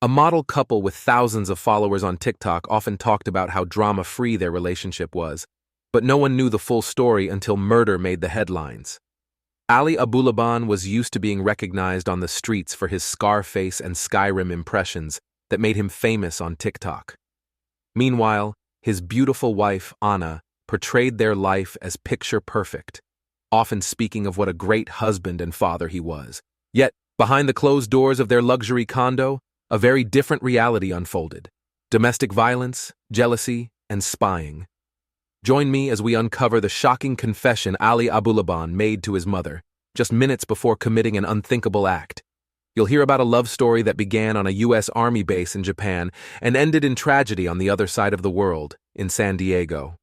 A model couple with thousands of followers on TikTok often talked about how drama-free their relationship was, but no one knew the full story until murder made the headlines. Ali Abulaban was used to being recognized on the streets for his Scarface and Skyrim impressions that made him famous on TikTok. Meanwhile, his beautiful wife, Anna, portrayed their life as picture-perfect, often speaking of what a great husband and father he was. Yet, behind the closed doors of their luxury condo, a very different reality unfolded: domestic violence, jealousy, and spying. Join me as we uncover the shocking confession Ali Abulaban made to his mother, just minutes before committing an unthinkable act. You'll hear about a love story that began on a U.S. Army base in Japan and ended in tragedy on the other side of the world, in San Diego.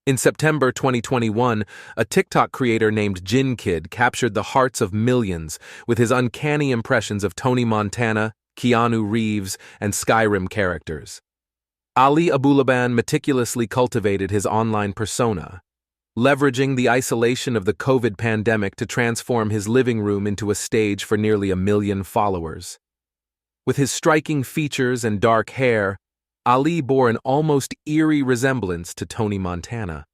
In September 2021, a TikTok creator named Jin Kid captured the hearts of millions with his uncanny impressions of Tony Montana, Keanu Reeves, and Skyrim characters. Ali Abulaban meticulously cultivated his online persona, leveraging the isolation of the COVID pandemic to transform his living room into a stage for nearly 1 million followers. With his striking features and dark hair, Ali bore an almost eerie resemblance to Tony Montana.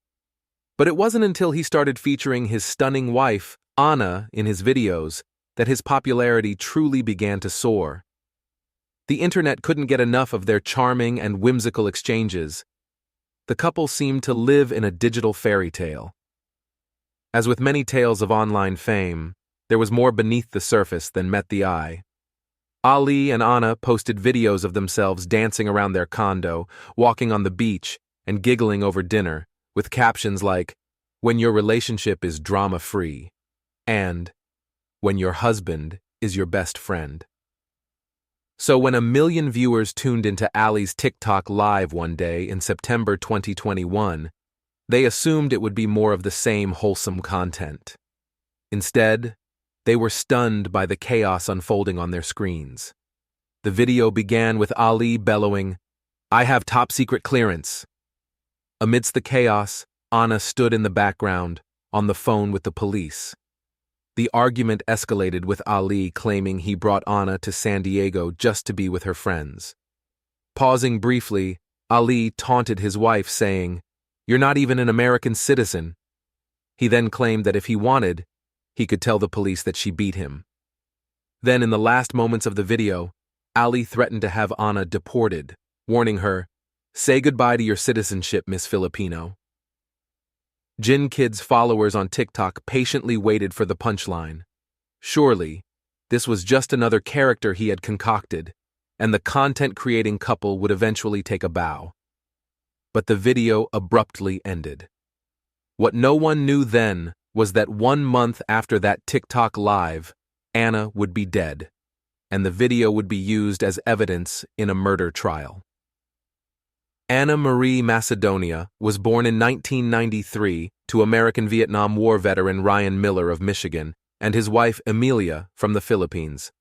But it wasn't until he started featuring his stunning wife, Anna, in his videos that his popularity truly began to soar. The internet couldn't get enough of their charming and whimsical exchanges. The couple seemed to live in a digital fairy tale. As with many tales of online fame, there was more beneath the surface than met the eye. Ali and Anna posted videos of themselves dancing around their condo, walking on the beach, and giggling over dinner, with captions like, "When your relationship is drama-free," and "When your husband is your best friend." So when 1 million viewers tuned into Ali's TikTok live one day in September 2021, they assumed it would be more of the same wholesome content. Instead, they were stunned by the chaos unfolding on their screens. The video began with Ali bellowing, "I have top-secret clearance." Amidst the chaos, Anna stood in the background, on the phone with the police. The argument escalated with Ali claiming he brought Anna to San Diego just to be with her friends. Pausing briefly, Ali taunted his wife, saying, "You're not even an American citizen." He then claimed that if he wanted, he could tell the police that she beat him. Then, in the last moments of the video, Ali threatened to have Anna deported, warning her, "Say goodbye to your citizenship, Miss Filipino." Jin Kid's followers on TikTok patiently waited for the punchline. Surely, this was just another character he had concocted, and the content-creating couple would eventually take a bow. But the video abruptly ended. What no one knew then was that 1 month after that TikTok live, Anna would be dead, and the video would be used as evidence in a murder trial. Anna Marie Macedonia was born in 1993 to American-Vietnam War veteran Ryan Miller of Michigan and his wife Emilia from the Philippines.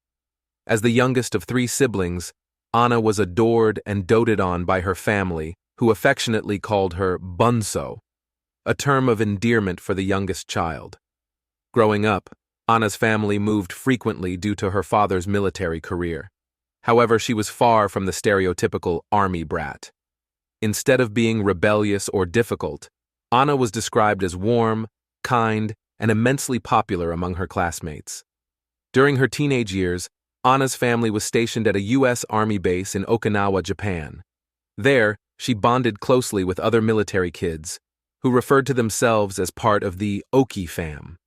As the youngest of 3 siblings, Anna was adored and doted on by her family, who affectionately called her Bunso, a term of endearment for the youngest child. Growing up, Anna's family moved frequently due to her father's military career. However, she was far from the stereotypical army brat. Instead of being rebellious or difficult, Anna was described as warm, kind, and immensely popular among her classmates. During her teenage years, Anna's family was stationed at a U.S. Army base in Okinawa, Japan. There, she bonded closely with other military kids, who referred to themselves as part of the Oki fam.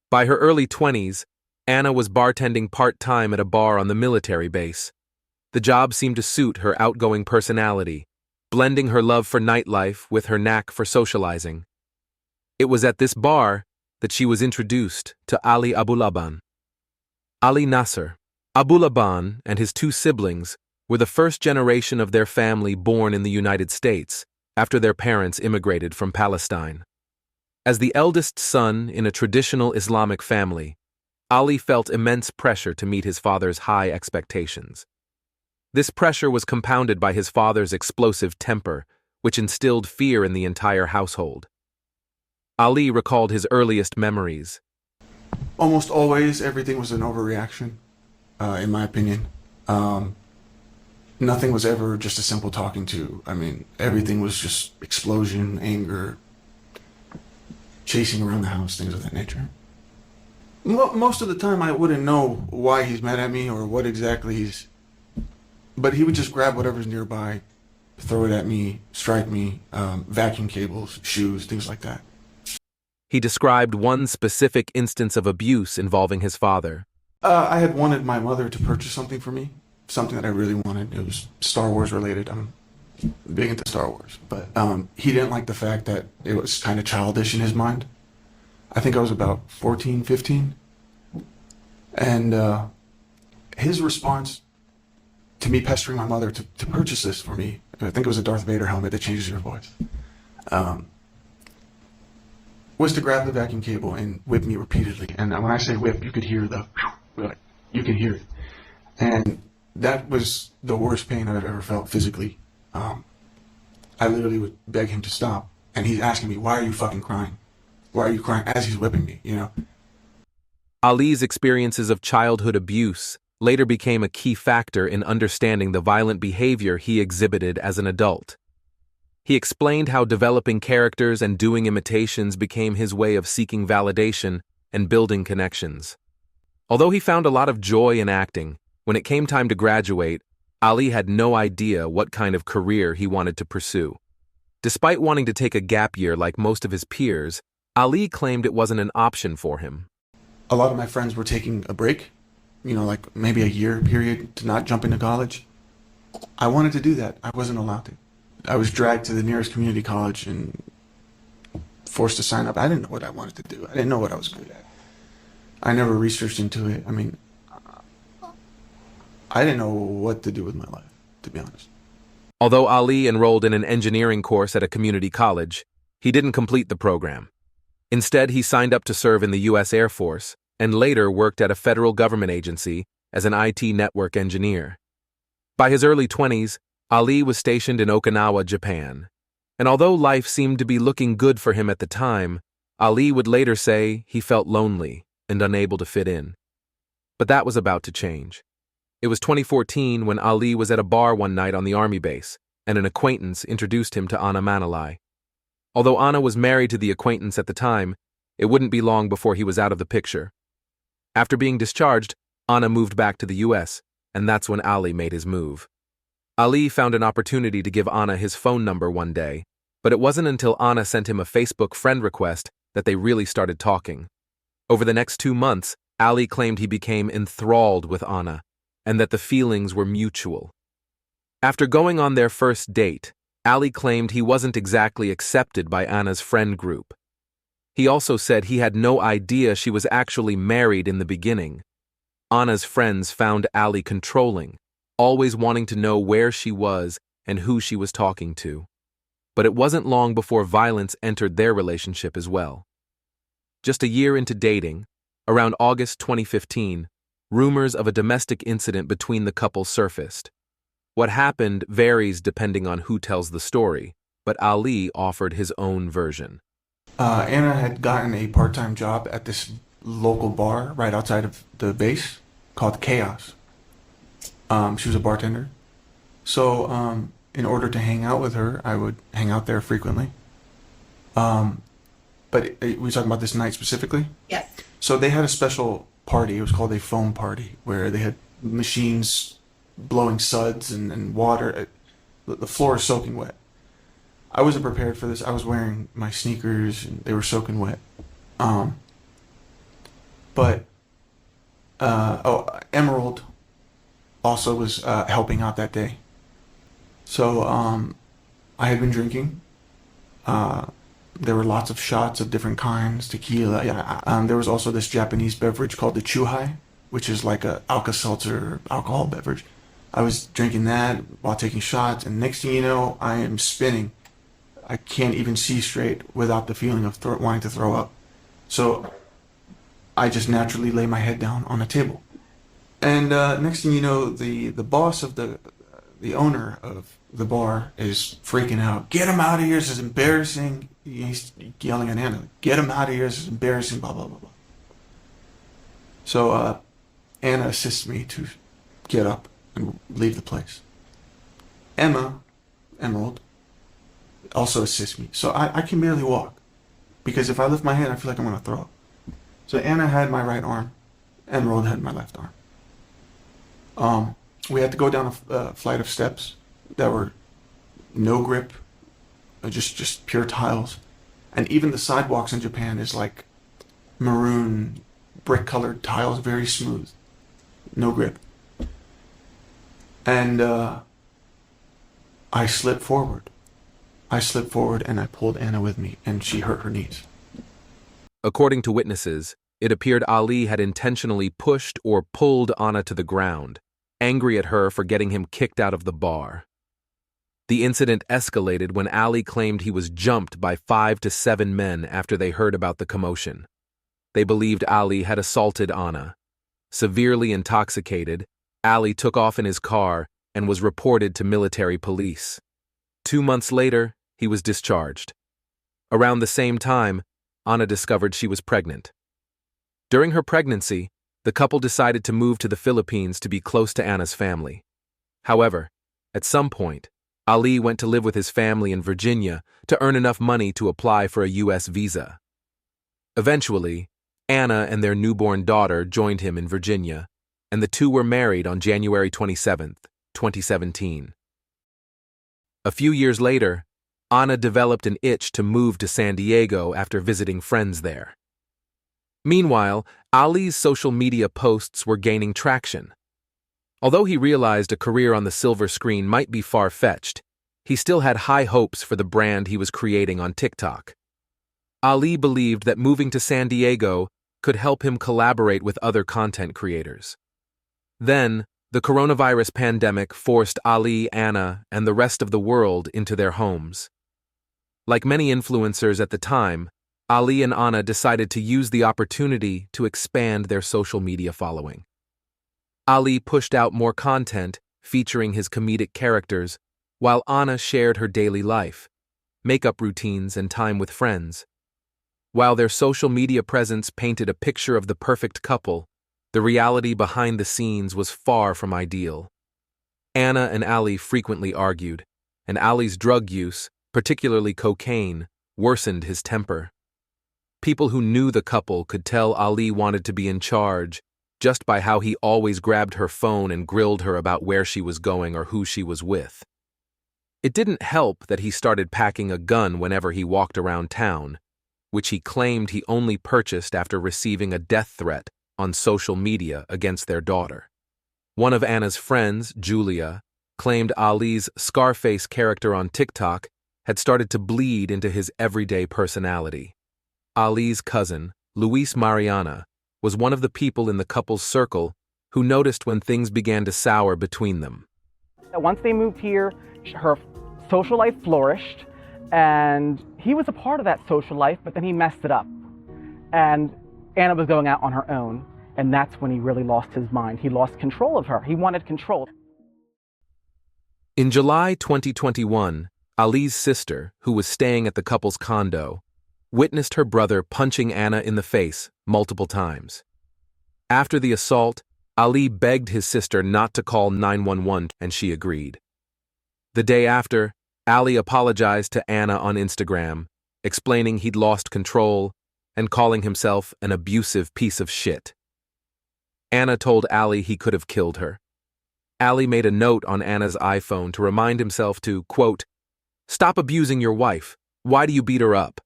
By her early 20s, Anna was bartending part-time at a bar on the military base. The job seemed to suit her outgoing personality, blending her love for nightlife with her knack for socializing. It was at this bar that she was introduced to Ali Abulaban. Ali Nasser Abulaban and his 2 siblings were the first generation of their family born in the United States after their parents immigrated from Palestine. As the eldest son in a traditional Islamic family, Ali felt immense pressure to meet his father's high expectations. This pressure was compounded by his father's explosive temper, which instilled fear in the entire household. Ali recalled his earliest memories. Almost always, everything was an overreaction, in my opinion. Nothing was ever just a simple talking to. I mean, everything was just explosion, anger, chasing around the house, things of that nature. Most of the time, I wouldn't know why he's mad at me or what exactly he's. But he would just grab whatever's nearby, throw it at me, strike me, vacuum cables, shoes, things like that. He described one specific instance of abuse involving his father. I had wanted my mother to purchase something for me, something that I really wanted. It was Star Wars related. I'm big into Star Wars, but he didn't like the fact that it was kind of childish in his mind. I think I was about 14, 15. And his response to me pestering my mother to purchase this for me, I think it was a Darth Vader helmet that changes your voice, um, was to grab the vacuum cable and whip me repeatedly. And when I say whip, you could hear you can hear it. And that was the worst pain I've ever felt physically. I literally would beg him to stop. And he's asking me, why are you fucking crying? Why are you crying? As he's whipping me, you know? Ali's experiences of childhood abuse later became a key factor in understanding the violent behavior he exhibited as an adult. He explained how developing characters and doing imitations became his way of seeking validation and building connections. Although he found a lot of joy in acting, when it came time to graduate, Ali had no idea what kind of career he wanted to pursue. Despite wanting to take a gap year like most of his peers, Ali claimed it wasn't an option for him. A lot of my friends were taking a break, you know, like maybe a year period to not jump into college. I wanted to do that. I wasn't allowed to. I was dragged to the nearest community college and forced to sign up. I didn't know what I wanted to do. I didn't know what I was good at. I never researched into it. I mean, I didn't know what to do with my life, to be honest. Although Ali enrolled in an engineering course at a community college, he didn't complete the program. Instead, he signed up to serve in the U.S. Air Force and later worked at a federal government agency as an IT network engineer. By his early 20s, Ali was stationed in Okinawa, Japan. And although life seemed to be looking good for him at the time, Ali would later say he felt lonely and unable to fit in. But that was about to change. It was 2014 when Ali was at a bar one night on the army base, and an acquaintance introduced him to Anna Manalai. Although Anna was married to the acquaintance at the time, it wouldn't be long before he was out of the picture. After being discharged, Anna moved back to the U.S., and that's when Ali made his move. Ali found an opportunity to give Anna his phone number one day, but it wasn't until Anna sent him a Facebook friend request that they really started talking. Over the next 2 months, Ali claimed he became enthralled with Anna, and that the feelings were mutual. After going on their first date, Ali claimed he wasn't exactly accepted by Anna's friend group. He also said he had no idea she was actually married in the beginning. Anna's friends found Ali controlling, always wanting to know where she was and who she was talking to. But it wasn't long before violence entered their relationship as well. Just a year into dating, around August 2015, rumors of a domestic incident between the couple surfaced. What happened varies depending on who tells the story, but Ali offered his own version. Anna had gotten a part-time job at this local bar right outside of the base called Chaos. She was a bartender. So, in order to hang out with her, I would hang out there frequently. But we talking about this night specifically? Yes. So they had a special party. It was called a foam party, where they had machines blowing suds and water. The floor is soaking wet. I wasn't prepared for this. I was wearing my sneakers and they were soaking wet. Emerald also was helping out that day. So I had been drinking. There were lots of shots of different kinds, tequila. Yeah. There was also this Japanese beverage called the Chuhai, which is like a Alka-Seltzer alcohol beverage. I was drinking that while taking shots, and next thing you know, I am spinning. I can't even see straight without the feeling of wanting to throw up. So I just naturally lay my head down on a table. And next thing you know, the boss of the owner of the bar is freaking out. Get him out of here! This is embarrassing. He's yelling at Anna. Get him out of here! This is embarrassing. Blah blah blah blah. So Anna assists me to get up and leave the place. Emma, Emerald, also assists me. So I can barely walk because if I lift my hand, I feel like I'm going to throw up. So Anna had my right arm, Emerald had my left arm. We had to go down a flight of steps that were no grip, just pure tiles. And even the sidewalks in Japan is like maroon, brick colored tiles, very smooth, no grip. And I slipped forward. I slipped forward and I pulled Anna with me, and she hurt her knees. According to witnesses, it appeared Ali had intentionally pushed or pulled Anna to the ground, angry at her for getting him kicked out of the bar. The incident escalated when Ali claimed he was jumped by 5 to 7 men after they heard about the commotion. They believed Ali had assaulted Anna. Severely intoxicated, Ali took off in his car and was reported to military police. 2 months later, he was discharged. Around the same time, Anna discovered she was pregnant. During her pregnancy, the couple decided to move to the Philippines to be close to Anna's family. However, at some point, Ali went to live with his family in Virginia to earn enough money to apply for a U.S. visa. Eventually, Anna and their newborn daughter joined him in Virginia, and the two were married on January 27, 2017. A few years later, Anna developed an itch to move to San Diego after visiting friends there. Meanwhile, Ali's social media posts were gaining traction. Although he realized a career on the silver screen might be far-fetched, he still had high hopes for the brand he was creating on TikTok. Ali believed that moving to San Diego could help him collaborate with other content creators. Then, the coronavirus pandemic forced Ali, Anna, and the rest of the world into their homes. Like many influencers at the time, Ali and Anna decided to use the opportunity to expand their social media following. Ali pushed out more content featuring his comedic characters, while Anna shared her daily life, makeup routines, and time with friends. While their social media presence painted a picture of the perfect couple, the reality behind the scenes was far from ideal. Anna and Ali frequently argued, and Ali's drug use, particularly cocaine, worsened his temper. People who knew the couple could tell Ali wanted to be in charge just by how he always grabbed her phone and grilled her about where she was going or who she was with. It didn't help that he started packing a gun whenever he walked around town, which he claimed he only purchased after receiving a death threat on social media against their daughter. One of Anna's friends, Julia, claimed Ali's Scarface character on TikTok had started to bleed into his everyday personality. Ali's cousin, Luis Mariana, was one of the people in the couple's circle who noticed when things began to sour between them. Once they moved here, her social life flourished, and he was a part of that social life, but then he messed it up. And Anna was going out on her own, and that's when he really lost his mind. He lost control of her. He wanted control. In July 2021, Ali's sister, who was staying at the couple's condo, witnessed her brother punching Anna in the face multiple times. After the assault, Ali begged his sister not to call 911, and she agreed. The day after, Ali apologized to Anna on Instagram, explaining he'd lost control and calling himself an abusive piece of shit. Anna told Ali he could have killed her. Ali made a note on Anna's iPhone to remind himself to, quote, "Stop abusing your wife. Why do you beat her up?"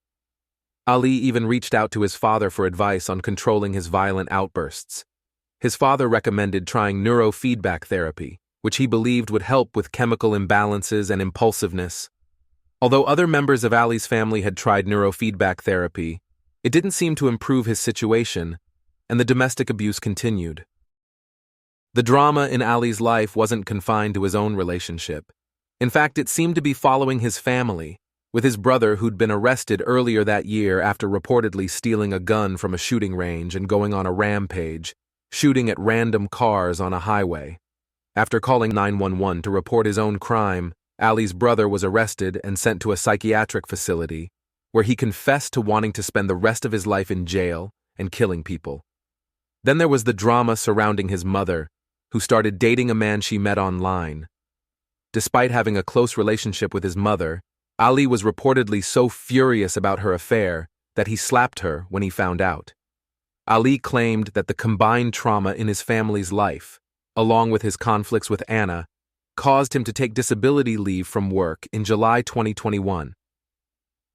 Ali even reached out to his father for advice on controlling his violent outbursts. His father recommended trying neurofeedback therapy, which he believed would help with chemical imbalances and impulsiveness. Although other members of Ali's family had tried neurofeedback therapy, it didn't seem to improve his situation, and the domestic abuse continued. The drama in Ali's life wasn't confined to his own relationship. In fact, it seemed to be following his family, with his brother who'd been arrested earlier that year after reportedly stealing a gun from a shooting range and going on a rampage, shooting at random cars on a highway. After calling 911 to report his own crime, Ali's brother was arrested and sent to a psychiatric facility, where he confessed to wanting to spend the rest of his life in jail and killing people. Then there was the drama surrounding his mother, who started dating a man she met online. Despite having a close relationship with his mother, Ali was reportedly so furious about her affair that he slapped her when he found out. Ali claimed that the combined trauma in his family's life, along with his conflicts with Anna, caused him to take disability leave from work in July 2021.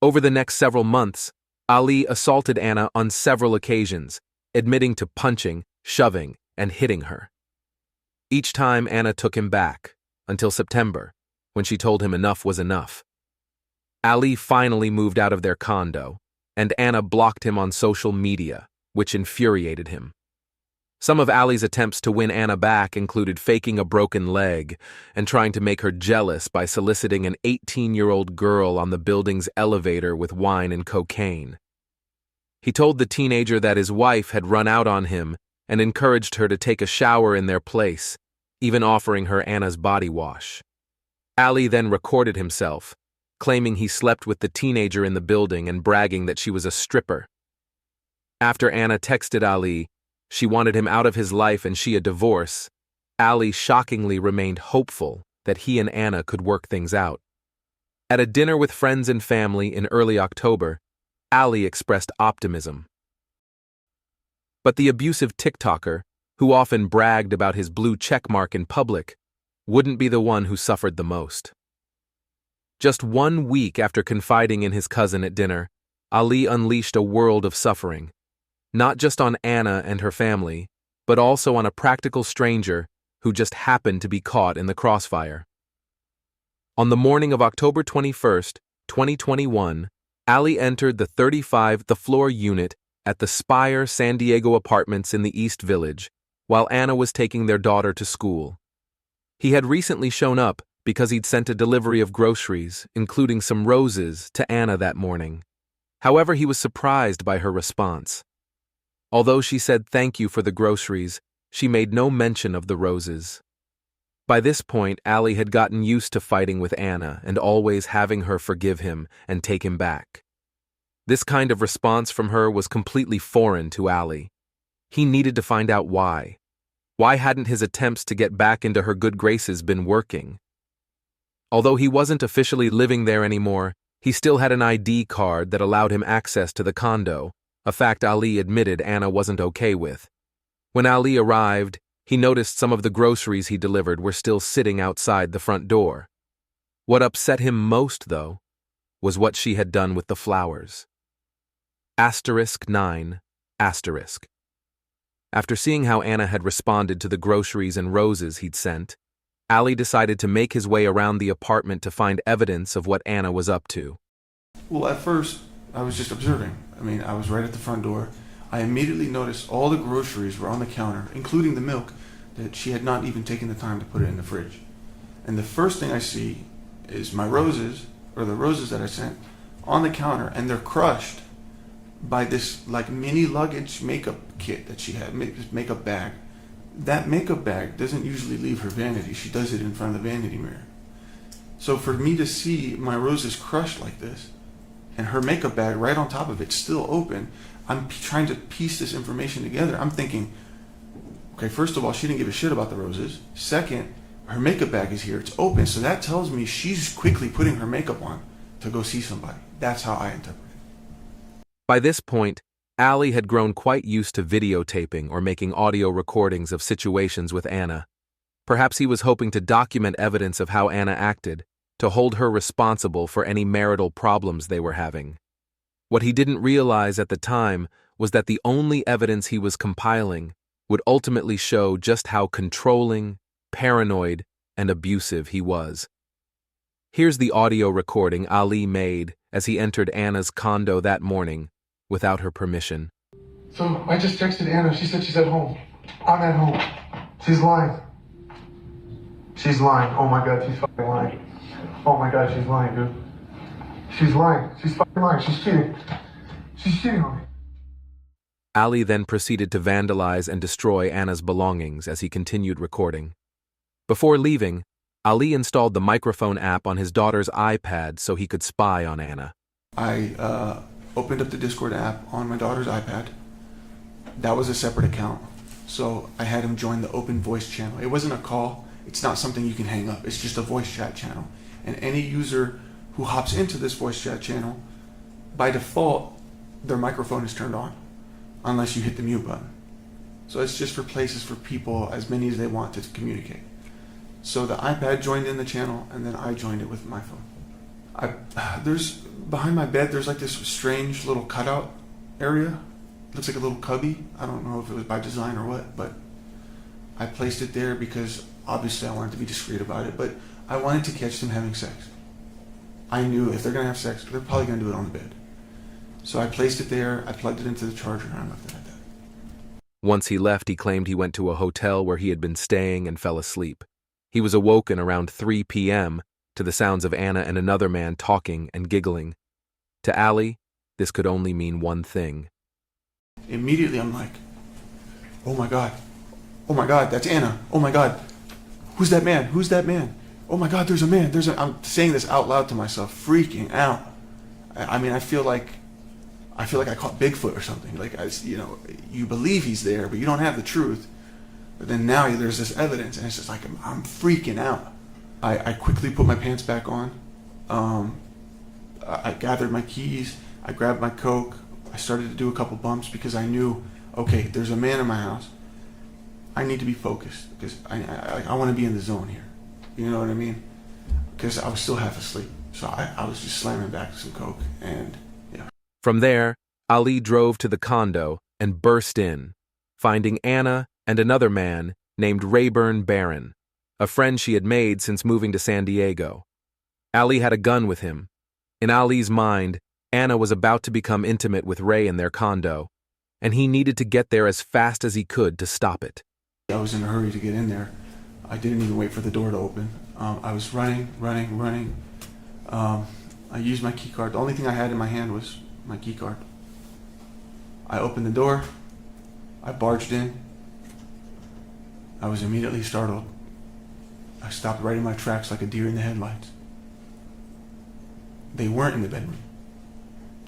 Over the next several months, Ali assaulted Anna on several occasions, admitting to punching, shoving, and hitting her. Each time Anna took him back, until September, when she told him enough was enough. Ali finally moved out of their condo, and Anna blocked him on social media, which infuriated him. Some of Ali's attempts to win Anna back included faking a broken leg and trying to make her jealous by soliciting an 18-year-old girl on the building's elevator with wine and cocaine. He told the teenager that his wife had run out on him and encouraged her to take a shower in their place, even offering her Anna's body wash. Ali then recorded himself, claiming he slept with the teenager in the building and bragging that she was a stripper. After Anna texted Ali she wanted him out of his life and she a divorce, Ali shockingly remained hopeful that he and Anna could work things out. At a dinner with friends and family in early October, Ali expressed optimism. But the abusive TikToker, who often bragged about his blue checkmark in public, wouldn't be the one who suffered the most. Just 1 week after confiding in his cousin at dinner, Ali unleashed a world of suffering, not just on Anna and her family, but also on a practical stranger who just happened to be caught in the crossfire. On the morning of October 21st, 2021, Ali entered the 35th floor unit at the Spire San Diego apartments in the East Village, while Anna was taking their daughter to school. He had recently shown up because he'd sent a delivery of groceries, including some roses, to Anna that morning. However, he was surprised by her response. Although she said thank you for the groceries, she made no mention of the roses. By this point, Ali had gotten used to fighting with Anna and always having her forgive him and take him back. This kind of response from her was completely foreign to Ali. He needed to find out why. Why hadn't his attempts to get back into her good graces been working? Although he wasn't officially living there anymore, he still had an ID card that allowed him access to the condo, a fact Ali admitted Anna wasn't okay with. When Ali arrived, he noticed some of the groceries he delivered were still sitting outside the front door. What upset him most, though, was what she had done with the flowers. *9*. After seeing how Anna had responded to the groceries and roses he'd sent, Ali decided to make his way around the apartment to find evidence of what Anna was up to. Well, at first, I was just observing. I was right at the front door. I immediately noticed all the groceries were on the counter, including the milk, that she had not even taken the time to put it in the fridge. And the first thing I see is my roses, or the roses that I sent, on the counter, and they're crushed by this mini luggage makeup kit that she had, this makeup bag. That makeup bag doesn't usually leave her vanity. She does it in front of the vanity mirror. So for me to see my roses crushed like this, and her makeup bag right on top of it still open, I'm trying to piece this information together. I'm thinking, okay, first of all, she didn't give a shit about the roses. Second, her makeup bag is here, it's open, so that tells me she's quickly putting her makeup on to go see somebody. That's how I interpret it. By this point, Ali had grown quite used to videotaping or making audio recordings of situations with Anna. Perhaps he was hoping to document evidence of how Anna acted, to hold her responsible for any marital problems they were having. What he didn't realize at the time was that the only evidence he was compiling would ultimately show just how controlling, paranoid, and abusive he was. Here's the audio recording Ali made as he entered Anna's condo that morning without her permission. So I just texted Anna. She said she's at home. I'm at home. She's lying. She's lying. Oh my God, she's fucking lying. Oh my God, she's lying, dude. She's lying. She's fucking lying. She's cheating. She's cheating on me. Ali then proceeded to vandalize and destroy Anna's belongings as he continued recording. Before leaving, Ali installed the microphone app on his daughter's iPad so he could spy on Anna. I opened up the Discord app on my daughter's iPad. That was a separate account. So I had him join the open voice channel. It wasn't a call. It's not something you can hang up. It's just a voice chat channel. And any user who hops into this voice chat channel, by default, their microphone is turned on, unless you hit the mute button. So it's just for places for people, as many as they want to communicate. So the iPad joined in the channel, and then I joined it with my phone. There's, behind my bed, there's like this strange little cutout area. Looks like a little cubby. I don't know if it was by design or what, but I placed it there because obviously I wanted to be discreet about it, but I wanted to catch them having sex. I knew if they're gonna have sex, they're probably gonna do it on the bed. So I placed it there, I plugged it into the charger, and I left it at that. Once he left, he claimed he went to a hotel where he had been staying and fell asleep. He was awoken around 3 p.m. to the sounds of Anna and another man talking and giggling. To Ali, this could only mean one thing. Immediately I'm like, oh my God, that's Anna. Oh my God, who's that man? Who's that man? Oh my God, there's a man. I'm saying this out loud to myself, freaking out. I mean, I feel like I caught Bigfoot or something. Like, you believe he's there, but you don't have the truth. But then now there's this evidence, and it's just like I'm freaking out. I quickly put my pants back on. I gathered my keys. I grabbed my Coke. I started to do a couple bumps because I knew, okay, there's a man in my house. I need to be focused because I want to be in the zone here. You know what I mean? Because I was still half asleep. So I was just slamming back some Coke, and yeah. From there, Ali drove to the condo and burst in, finding Anna and another man named Rayburn Barron, a friend she had made since moving to San Diego. Ali had a gun with him. In Ali's mind, Anna was about to become intimate with Ray in their condo, and he needed to get there as fast as he could to stop it. I was in a hurry to get in there. I didn't even wait for the door to open. I was running. I used my key card. The only thing I had in my hand was my key card. I opened the door. I barged in. I was immediately startled. I stopped right in my tracks like a deer in the headlights. They weren't in the bedroom.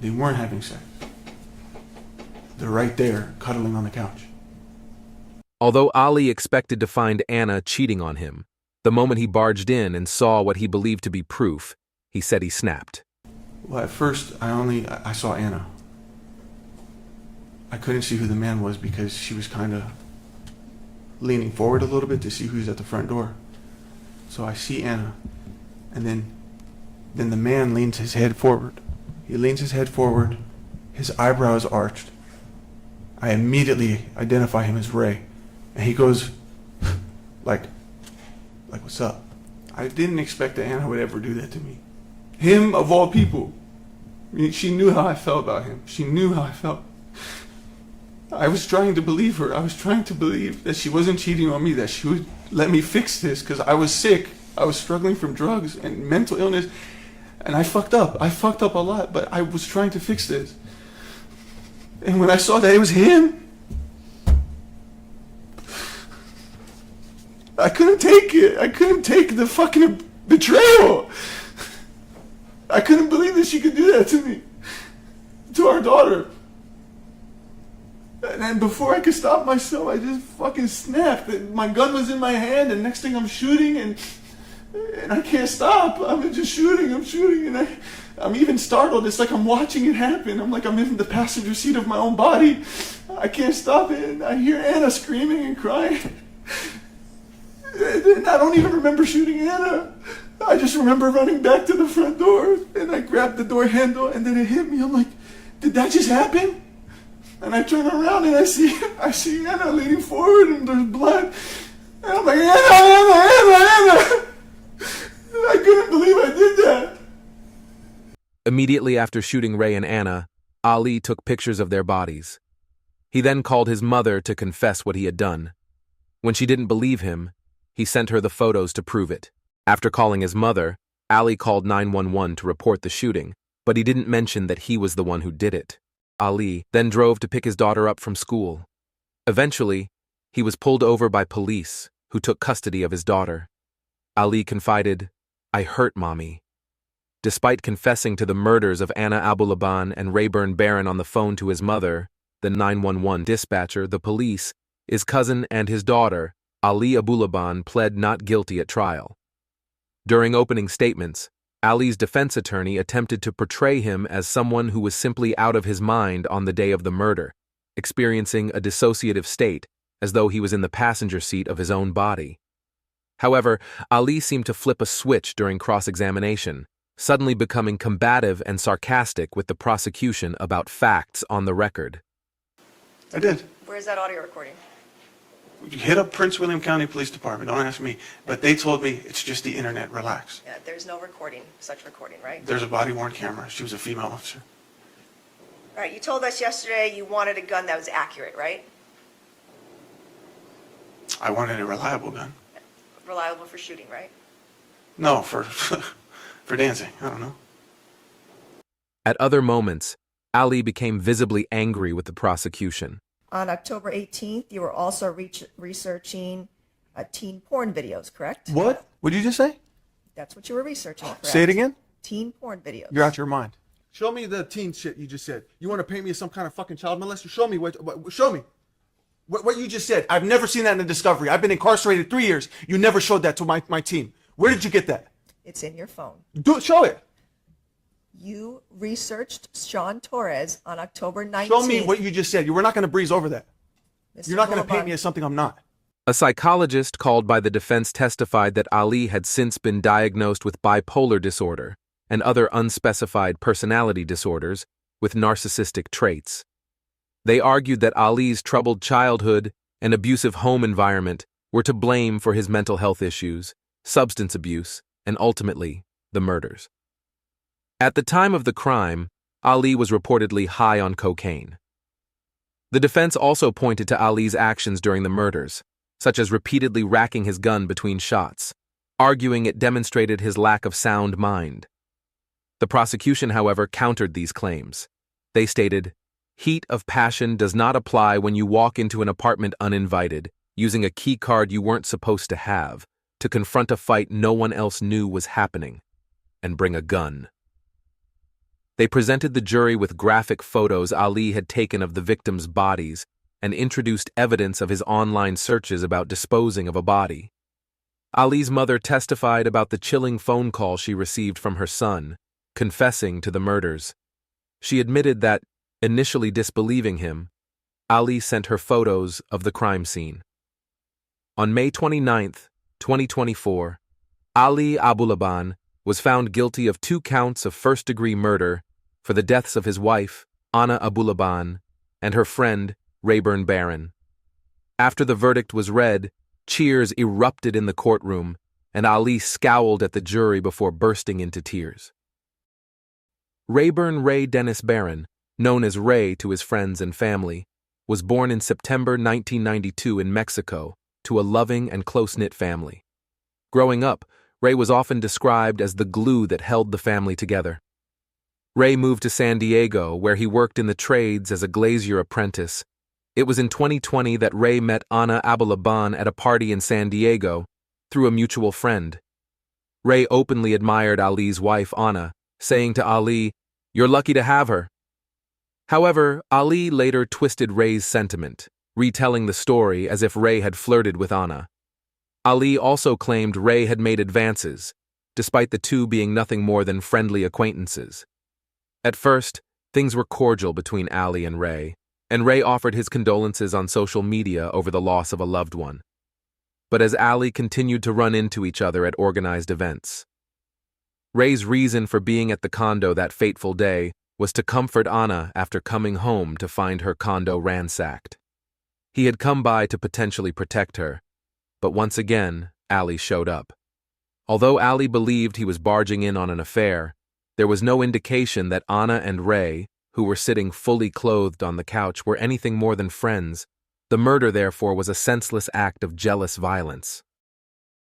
They weren't having sex. They're right there, cuddling on the couch. Although Ali expected to find Anna cheating on him, the moment he barged in and saw what he believed to be proof, he said he snapped. Well, at first, I saw Anna. I couldn't see who the man was because she was kind of leaning forward a little bit to see who's at the front door. So I see Anna, and then the man leans his head forward. He leans his head forward, his eyebrows arched. I immediately identify him as Ray, and he goes, like, what's up? I didn't expect that Anna would ever do that to me. Him, of all people. I mean, she knew how I felt about him. She knew how I felt. I was trying to believe her. I was trying to believe that she wasn't cheating on me, that she would let me fix this, because I was sick. I was struggling from drugs and mental illness, and I fucked up. I fucked up a lot, but I was trying to fix this. And when I saw that it was him, I couldn't take it. I couldn't take the fucking betrayal. I couldn't believe that she could do that to me, to our daughter. And then before I could stop myself, I just fucking snapped. My gun was in my hand, and next thing I'm shooting, and I can't stop. I'm just shooting, and I'm even startled. It's like I'm watching it happen. I'm like I'm in the passenger seat of my own body. I can't stop it. And I hear Anna screaming and crying. And I don't even remember shooting Anna. I just remember running back to the front door, and I grabbed the door handle, and then it hit me. I'm like, did that just happen? And I turn around and I see Anna leaning forward, and there's blood. And I'm like, Anna! I couldn't believe I did that. Immediately after shooting Ray and Anna, Ali took pictures of their bodies. He then called his mother to confess what he had done. When she didn't believe him, he sent her the photos to prove it. After calling his mother, Ali called 911 to report the shooting, but he didn't mention that he was the one who did it. Ali then drove to pick his daughter up from school. Eventually, he was pulled over by police, who took custody of his daughter. Ali confided, "I hurt Mommy." Despite confessing to the murders of Anna Abulaban and Rayburn Barron on the phone to his mother, the 911 dispatcher, the police, his cousin, and his daughter, Ali Abulaban pled not guilty at trial. During opening statements, Ali's defense attorney attempted to portray him as someone who was simply out of his mind on the day of the murder, experiencing a dissociative state, as though he was in the passenger seat of his own body. However, Ali seemed to flip a switch during cross-examination, suddenly becoming combative and sarcastic with the prosecution about facts on the record. I did. Where's that audio recording? Hit up Prince William County Police Department. Don't ask me. But they told me it's just the internet. Relax. Yeah, there's no recording, such recording, right? There's a body-worn camera. She was a female officer. All right, you told us yesterday you wanted a gun that was accurate, right? I wanted a reliable gun. Reliable for shooting, right? No, for for dancing. I don't know. At other moments, Ali became visibly angry with the prosecution. On October 18th, you were also researching teen porn videos, correct? What? What did you just say? That's what you were researching, correct? Say it again. Teen porn videos. You're out your mind. Show me the teen shit you just said. You want to paint me as some kind of fucking child molester? Show me show me. What you just said. I've never seen that in the Discovery. I've been incarcerated 3 years. You never showed that to my team. Where did you get that? It's in your phone. Show it. You researched Sean Torres on October 19th. Show me what you just said. We're not going to breeze over that. Mr. You're not going to paint Boulevard. me as something I'm not. A psychologist called by the defense testified that Ali had since been diagnosed with bipolar disorder and other unspecified personality disorders with narcissistic traits. They argued that Ali's troubled childhood and abusive home environment were to blame for his mental health issues, substance abuse, and ultimately, the murders. At the time of the crime, Ali was reportedly high on cocaine. The defense also pointed to Ali's actions during the murders, such as repeatedly racking his gun between shots, arguing it demonstrated his lack of sound mind. The prosecution, however, countered these claims. They stated, "Heat of passion does not apply when you walk into an apartment uninvited, using a key card you weren't supposed to have, to confront a fight no one else knew was happening, and bring a gun." They presented the jury with graphic photos Ali had taken of the victims' bodies and introduced evidence of his online searches about disposing of a body. Ali's mother testified about the chilling phone call she received from her son, confessing to the murders. She admitted that, initially disbelieving him, Ali sent her photos of the crime scene. On May 29, 2024, Ali Abulaban was found guilty of 2 counts of first-degree murder for the deaths of his wife, Anna Abulaban, and her friend, Rayburn Barron. After the verdict was read, cheers erupted in the courtroom, and Ali scowled at the jury before bursting into tears. Rayburn Ray Dennis Barron, known as Ray to his friends and family, was born in September 1992 in Mexico to a loving and close-knit family. Growing up, Ray was often described as the glue that held the family together. Ray moved to San Diego, where he worked in the trades as a glazier apprentice. It was in 2020 that Ray met Anna Abulaban at a party in San Diego through a mutual friend. Ray openly admired Ali's wife, Anna, saying to Ali, "You're lucky to have her." However, Ali later twisted Ray's sentiment, retelling the story as if Ray had flirted with Anna. Ali also claimed Ray had made advances, despite the two being nothing more than friendly acquaintances. At first, things were cordial between Ali and Ray offered his condolences on social media over the loss of a loved one. But as Ali continued to run into each other at organized events, Ray's reason for being at the condo that fateful day was to comfort Anna after coming home to find her condo ransacked. He had come by to potentially protect her, but once again, Ali showed up. Although Ali believed he was barging in on an affair, there was no indication that Anna and Ray, who were sitting fully clothed on the couch, were anything more than friends. The murder, therefore, was a senseless act of jealous violence.